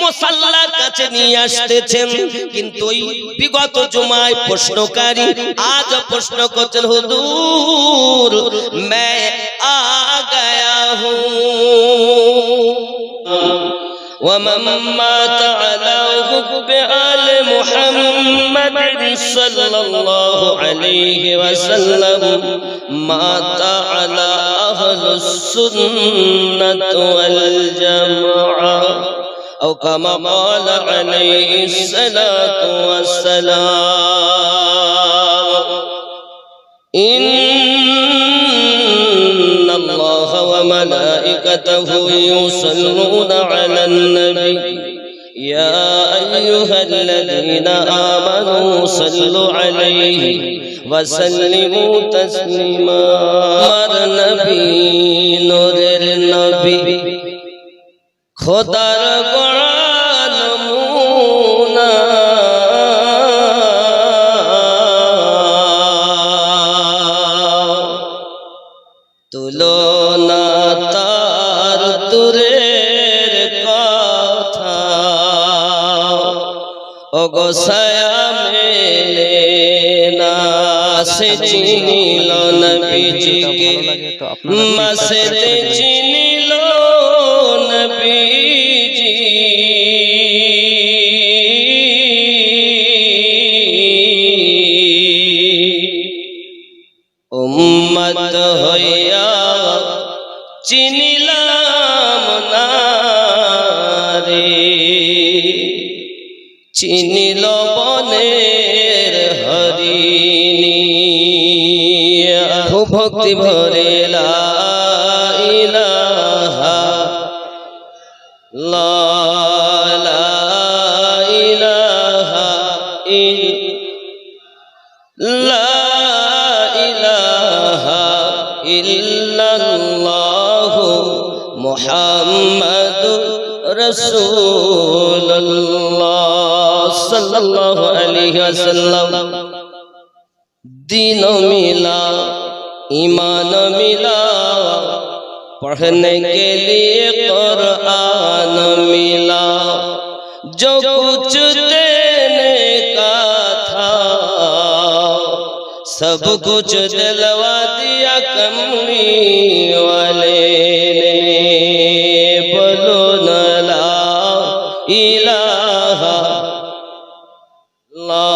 মুসাল্লার কাছে নিয়ে আসতেছেন, কিন্তু ওই বিগত জুমায় প্রশ্নকারী আজ প্রশ্ন করছেন, হুজুর मैं आ गया हूँ ومن مات على حب آل محمد صلى الله عليه وسلم مات على أهل السنة والجماعة أو كما قال عليه الصلاة والسلام إن الله وملائكته يصلون على النبي يا أيها الذين آمنوا صلوا عليه وسلموا تسليما نبي نور النبي خدار قرآن مونا তুলনা তার দূরের কথা ওগো ছায়া মেলে না সে চিনিল নবীজিকে মাসেতে চিনিল নবীজি উম্মত হইয়া চিনিলাম না রে চিনিল বনের হরিণী ভক্তি ভরে লা ইলাহা লা ইলাহা ইল্লাল্লাহু মুহাম্মাদুর রাসূলুল্লাহ সাল্লাল্লাহু আলাইহি ওয়াসাল্লাম दीन मिला ईमान मिला पढ़ने के लिए कुरान मिला जो कुछ देने का था सब कुछ दिलवा दिया कमली वाले ने बोलो न ला इलाहा ला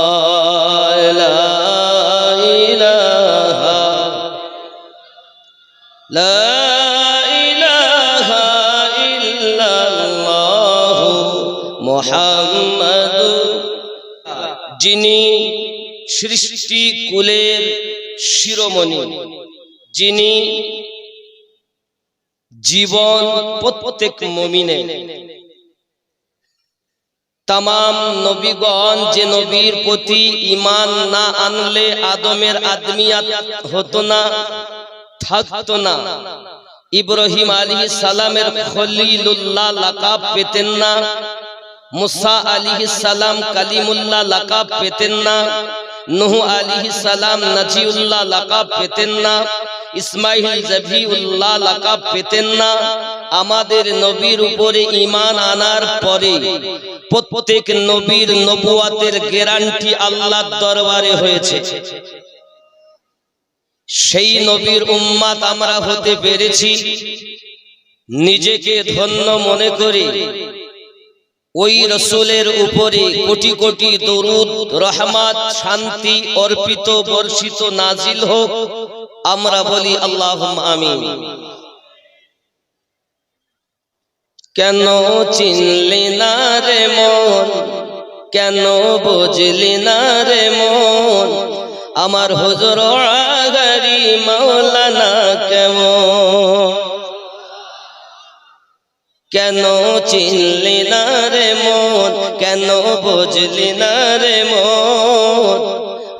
যিনি সৃষ্টি কুলের শিরোমণি, যিনি জীবন প্রত্যেক মুমিনের, तमाम নবীগণ যে নবীর প্রতি ঈমান না আনলে আদমের আদমিয়াত হতো না, থাকতো না। ইব্রাহিম আলাইহিস সালামের খলিলুল্লাহ লাকাব পেতেন না, মুসা আলাইহিস সালাম কালিমুল্লাহ লাকাব পেতেন না, নূহ আলাইহিস সালাম নাজিউল্লাহ লাকাব পেতেন না, ইসমাইল জবিউল্লাহ লাকাব পেতেন না। আমাদের নবীর উপরে ঈমান আনার পরে প্রত্যেক নবীর নবুয়াতের গ্যারান্টি আল্লাহর দরবারে হয়েছে। সেই নবীর উম্মত আমরা হতে পেরেছি। নিজেকে ধন্য মনে করে ওই রাসূলের উপরে কোটি কোটি দরুদ রহমত শান্তি অর্পিত বর্ষিত নাজিল হোক, আমরা বলি আল্লাহুম্মা আমিন। কেন চিনলি না রে মন, কেন বুঝলি না রে মন, আমার হুজুর আগারি মাওলানা কেমন। কেন চিনলি না রে মন, কেন বুঝলি না রে মন,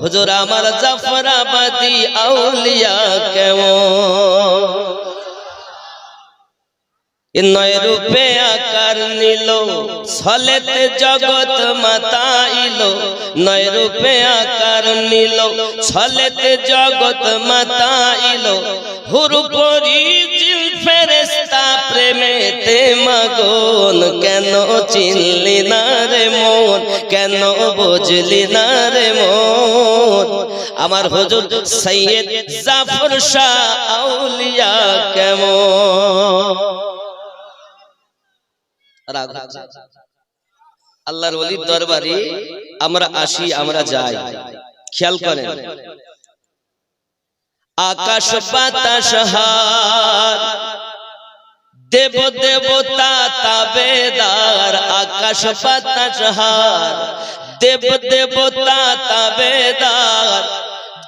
হুজুর আমার জাফরাবাদী আউলিয়া কেমন। নয় রূপে আকার নিল ছলেতে জগৎ মাতাইল, নয় রূপে আকার নিল ছলেতে জগৎ মাতাইল, হুর পরি জিন ফেরেশতা প্রেমেতে যেতে মাগন, কেন চিনলি না রে মন, কেন বুঝলি না রে মন। আমার হুজুর সৈয়দ জাফর শাহ আউলিয়া কেমন। আল্লাহর ওলির দরবারে আমরা আসি, আমরা যাই, খেয়াল করেন। আকাশ বাতাস হার, দেব দেবতা তাবেদার, আকাশ বাতাস হার, দেব দেবতা তাবেদার,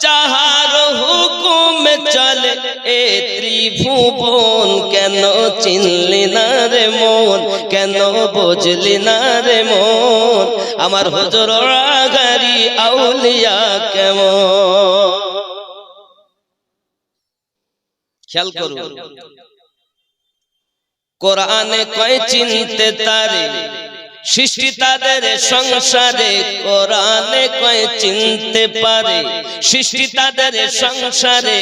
যাহার হুকুমে চলে এ ত্রিভুবন, কেন চিনলি না রে মন, কেন বুঝলি না রে মন। আমার হুজুর আগারি আউলিয়া কেমন। খেয়াল করুন, কোরআনে কয় চিনতে তারে সৃষ্টি তাদের সংসারে, কোরআনে কয় চিনতে পারে সৃষ্টি তাদের সংসারে,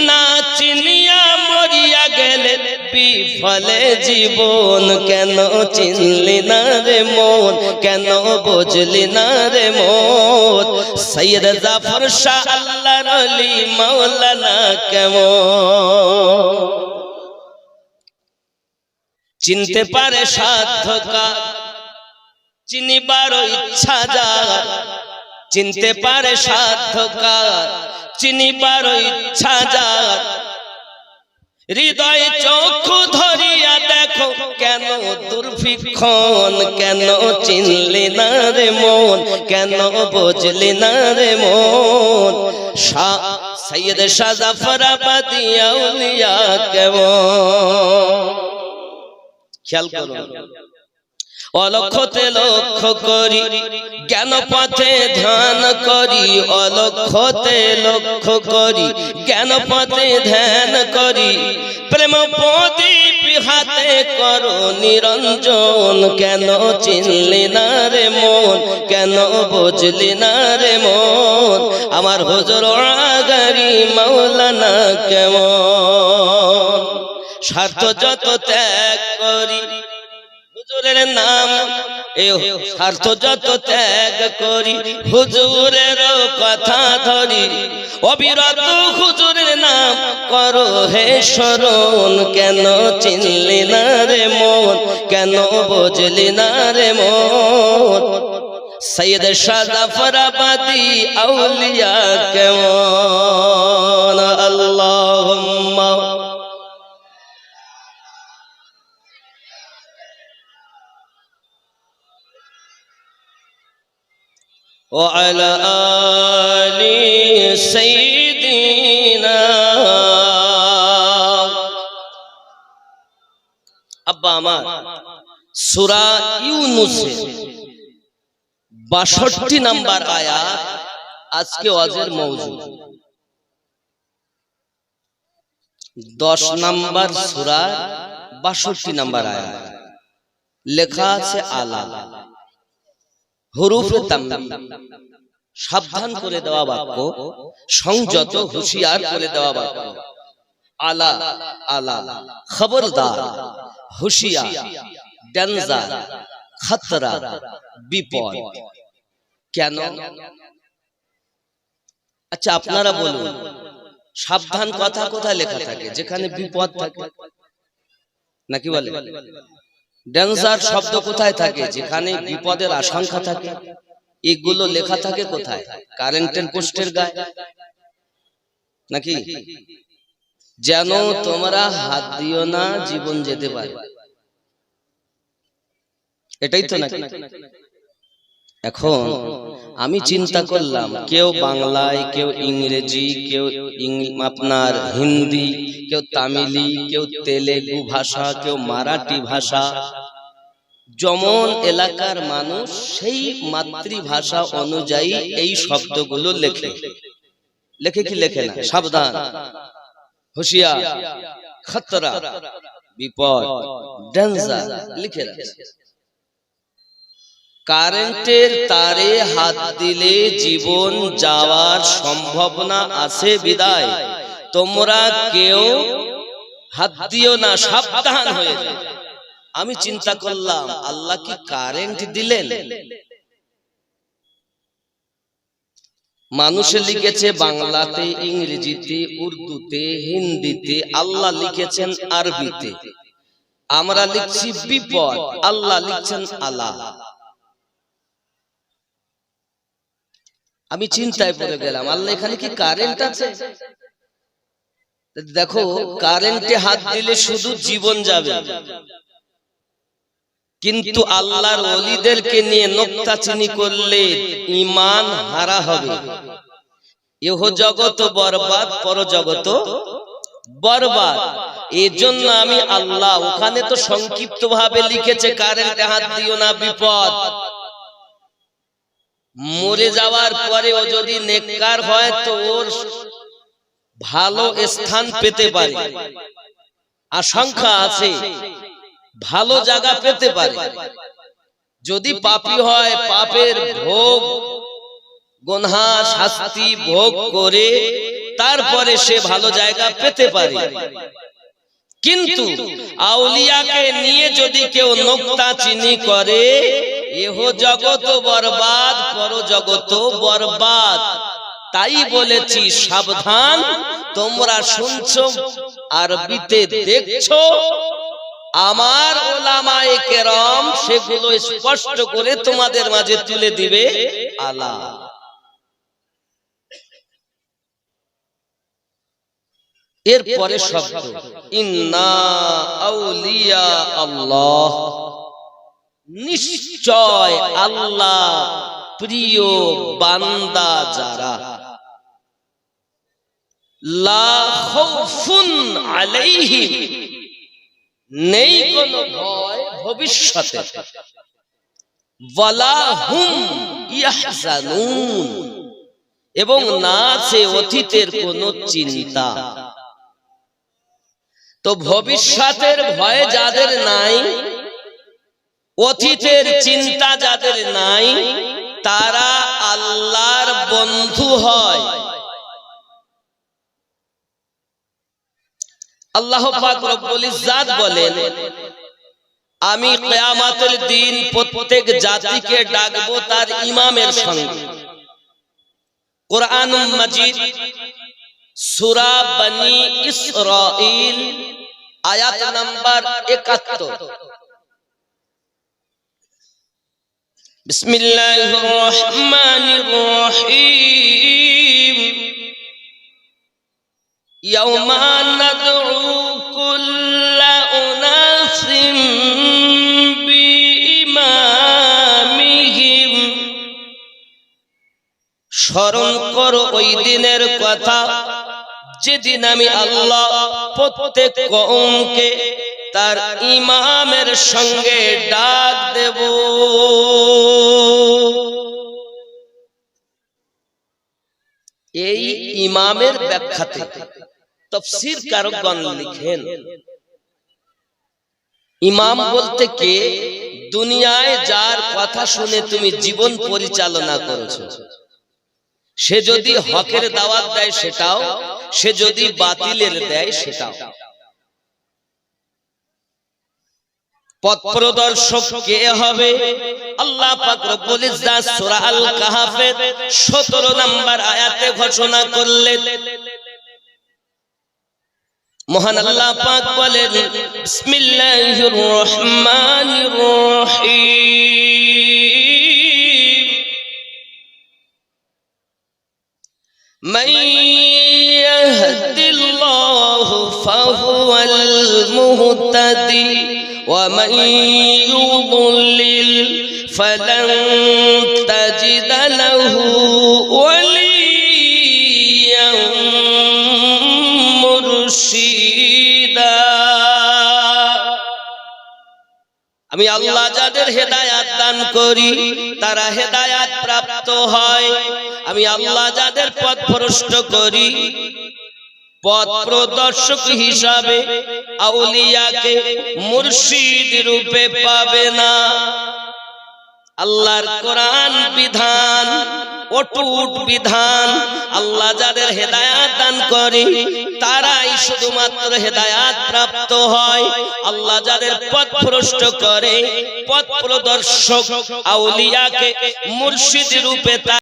না চিনিয়া মরিয়া গেলে বিফলে জীবন, কেন চিনলি না রে মন, কেন বুঝলি না রে মন। সৈয়দ জাফর শাহ আল্লাহর ওলি মাওলানা কেমন। চিনতে পারে সাধ্যকার, চিনিবার ইচ্ছা যার, চিনতে পারে সাধ্যকার, চিনিবার ইচ্ছা যার, হৃদয় চক্ষু ধরিয়া দেখো কেন দুর্ভিক্ষণ, কেন চিনলি না রে মন, কেন বুঝলি না রে মন। শাহ সৈয়দ শাহ জাফরাবাদী আউলিয়া কেমন। খেয়াল করুন, অলক্ষতে লক্ষ্য করি, জ্ঞান পথে ধ্যান করি, অলক্ষতে লক্ষ্য করি, জ্ঞান পথে ধ্যান করি, প্রেম প্রদীপ হাতে করো নিরঞ্জন, কেন চিনলি না রে মন, কেন বুঝলি না রে মন। আমার হুজুর আগারি মাওলানা কেমন। স্বার্থ যত ত্যাগ করি হুজুরের নাম, এ স্বার্থ যত ত্যাগ করি হুজুরের কথা ধরি, অবিরত হুজুরের নাম করো হে স্মরণ, কেন চিনলি না রে মন, কেন বুঝলি না রে মন। সৈয়দ শাহ জাফরাবাদী আউলিয়া কেমন। আল্লাহুম্মা وعلى آل سيدنا। আব্বা আমার সূরা ইউনূসের ৬২ নাম্বার আয়াত আজকে ওয়াজের মওজু। ১০ নাম্বার সূরা ৬২ নাম্বার আয়াত লেখা আছে আলা, হুরুফে তামবিহ, সাবধান করে দেওয়া বাক্য, সংযত হুঁশিয়ার করে দেওয়া বাক্য। আলা আলা, খবরদার, হুঁশিয়ার, ডেঞ্জার, খতরা, বিপদ। কেন? আচ্ছা আপনারা বলুন, সাবধান কথা কোথায় লেখা থাকে? যেখানে বিপদ থাকে, নাকি বলে? ডেঞ্জার শব্দ কোথায় থাকে? যেখানে বিপদের আশঙ্কা থাকে। এগুলো লেখা থাকে কোথায়? কারেন্টের পোস্টের গায়ে, নাকি? যেন তোমরা হাত দিও না, জীবন যেতে পারে, এটাই তো নাকি? এখন আমি চিন্তা করলাম, কেউ বাংলায়, কেউ ইংরেজি, কেউ আপনার হিন্দি, কেউ তামিলি, কেউ তেলেগু ভাষা, কেউ মারাঠি ভাষা, যেমন এলাকার মানুষ সেই মাতৃভাষা অনুযায়ী এই শব্দগুলো লেখে। লেখে কি লেখে না? সাবধান, হুঁশিয়ার, খতরা, বিপদ, ডেঞ্জার লিখে রাখে। কারেন্টের তারে হাত দিলে জীবন যাওয়ার সম্ভাবনা আছে বিদায় তোমরা কেউ হাত দিও না, সাবধান হয়ে যাও। আমি চিন্তা করলাম আল্লাহ কি কারেন্ট দিলেন? মানুষে লিখেছে বাংলাতে, ইংরেজিতে, উর্দুতে, হিন্দিতে, আল্লাহ লিখেছেন আরবিতে। আমরা লিখছি বিপদ, আল্লাহ লিখছেন আলা। আমি চিন্তায় পড়ে গেলাম, আল্লাহ এখানে কি কারেন্ট আছে? দেখো, কারেন্টে হাত দিলে শুধু জীবন যাবে, কিন্তু আল্লাহর ওলিদেরকে নিয়ে নোক্তাচিনি করলে ঈমান হারা হবে। ইহ জগত বরবাদ, পর জগত বরবাদ। এজন্য আমি আল্লাহ, ওখানে তো সংক্ষিপ্ত ভাবে লিখেছে কারেন্টে হাত দিও না, বিপদ। মরে যাওয়ার পরে ও যদি নেককার হয় তো ওর ভালো স্থান পেতে পারে, আশঙ্কা আছে, ভালো জায়গা পেতে পারে। যদি পাপী হয়, পাপের ভোগ গুনাহ শাস্তি ভোগ করে তারপরে সে ভালো জায়গা পেতে পারে। কিন্তু আউলিয়াকে নিয়ে যদি কেউ নোক্তাচিনি করে, এহ জগত বরবাদ, পর জগত বরবাদ। তাই বলেছি সাবধান, তোমরা শুনছো আরবিতে দেখছো, আমার উলামায়ে কেরাম সেগুলো স্পষ্ট করে তোমাদের মাঝে তুলে দিবে আলা। এরপরে শব্দ ইন্না আউলিয়া আল্লাহ, নিশ্চয় আল্লাহ প্রিয় বান্দা যারা, লা খাউফুন আলাইহিম, নেই কোনো ভয় ভবিষ্যতে, ওয়ালা হুম ইয়াহজানুন, এবং না আছে অতীতের কোনো চিন্তা। তো ভবিষ্যতের ভয় যাদের নাই, অতীতের চিন্তা যাদের নাই, তারা আল্লাহর বন্ধু হয়। আল্লাহ পাক রব্বুল ইজ্জাত বলেন, আমি কিয়ামতের দিন প্রত্যেক জাতিকে ডাকবো তার ইমামের সঙ্গে। কুরআনুল মাজিদ সূরা বনি ইসরাঈল আয়াত নাম্বার 71। বিসমিল্লাহির রহমানির রহিম। ইয়াওমা নাদউ কুল্লা উনাসিম বিইমামিহিম, স্মরণ করো ওই দিনের কথা যেদিন আমি আল্লাহ প্রত্যেক কওমকে তার ইমামের সঙ্গে ডাক দেব। এই ইমামের ব্যাখ্যাতে তাফসীর কারকগণ লিখেন, ইমাম বলতে কে? দুনিয়ায় যার কথা শুনে তুমি জীবন পরিচালনা করেছো, সে যদি হকের দাওয়াত দেয় সেটাও, সে যদি বাতিলের দেয় সেটাও। পথ প্রদর্শক কে হবে? আল্লাহ পাক রব্বুল ইজ্জাত সূরা আল কাহফের 17 নম্বর আয়াতে ঘোষণা করলেন। মহান আল্লাহ পাক বলেন, বিসমিল্লাহির রহমানির রহিম। মান ইয়াহদিল্লাহু ফাহুয়াল মুহতাদি ওয়া মান ইউদ্লিল ফালান তাজিদা লাহু ওয়ালিয়্যান মুরশিদা। আমি আল্লাহ যাদের হেদায়াত দান করি তারা হেদায়াত প্রাপ্ত হয়, আমি আল্লাহ যাদের পথ ভ্রষ্ট করি পথ প্রদর্শক হিসাবে আউলিয়াকে মুর্শিদ রূপে পাবে না। আল্লাহর কোরআন বিধান অটুট বিধান, আল্লাহ যাদের হেদায়াত দান করে তারাই শুধুমাত্র হেদায়াত প্রাপ্ত হয়। আল্লাহ যাদের পথ ভ্রষ্ট করে, পথ প্রদর্শক আউলিয়াকে মুর্শিদ রূপে